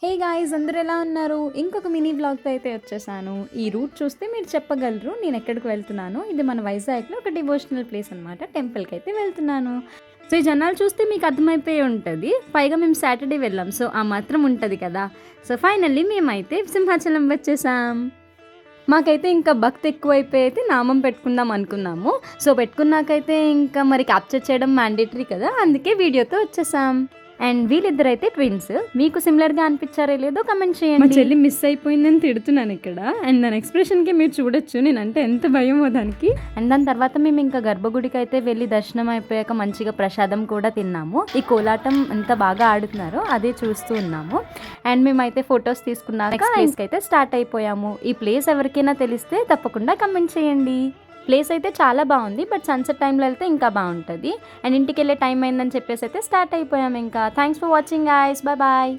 Hey guys, అందరూ ఎలా ఉన్నారు? ఇంకొక మినీ వ్లాగ్తో అయితే వచ్చేసాను. ఈ రూట్ చూస్తే మీరు చెప్పగలరు నేను ఎక్కడికి వెళ్తున్నాను. ఇది మన వైజాగ్లో ఒక డివోషనల్ ప్లేస్ అనమాట. టెంపుల్కి అయితే వెళ్తున్నాను. సో ఈ జనాలు చూస్తే మీకు అర్థమైపోయి ఉంటుంది. పైగా మేము సాటర్డే వెళ్ళాం, సో ఆ మాత్రం ఉంటుంది కదా. సో ఫైనల్లీ మేమైతే సింహాచలం వచ్చేసాం. మాకైతే ఇంకా భక్తి ఎక్కువైపోయి అయితే నామం పెట్టుకుందాం అనుకున్నాము. సో పెట్టుకున్నాకైతే ఇంకా మరి క్యాప్చర్ చేయడం మ్యాండేటరీ కదా, అందుకే వీడియోతో వచ్చేసాం. అండ్ వీళ్ళిద్దరైతే ట్విన్స్. మీకు సిమిలర్గా అనిపించారో లేదో కమెంట్ చేయండి. మా చెల్లి మిస్ అయిపోయిందని తిడుతున్నాను ఇక్కడ. అండ్ దాని ఎక్స్ప్రెషన్కి మీరు చూడొచ్చు నేనంటే ఎంత భయమో దానికి. అండ్ దాని తర్వాత మేము ఇంకా గర్భగుడికి అయితే వెళ్ళి దర్శనం అయిపోయాక మంచిగా ప్రసాదం కూడా తిన్నాము. ఈ కోలాటం ఎంత బాగా ఆడుతున్నారో అదే చూస్తూ ఉన్నాము. అండ్ మేమైతే ఫొటోస్ తీసుకున్నాక ప్లేస్కి అయితే స్టార్ట్ అయిపోయాము. ఈ ప్లేస్ ఎవరికైనా తెలిస్తే తప్పకుండా కమెంట్ చేయండి. ప్లేస్ అయితే చాలా బాగుంది, బట్ సన్సెట్ టైంలో వెళ్తే ఇంకా బాగుంటుంది. అండ్ ఇంటికి వెళ్ళే టైం అయిందని చెప్పేసి అయితే స్టార్ట్ అయిపోయాము. ఇంకా thanks for watching guys, bye bye.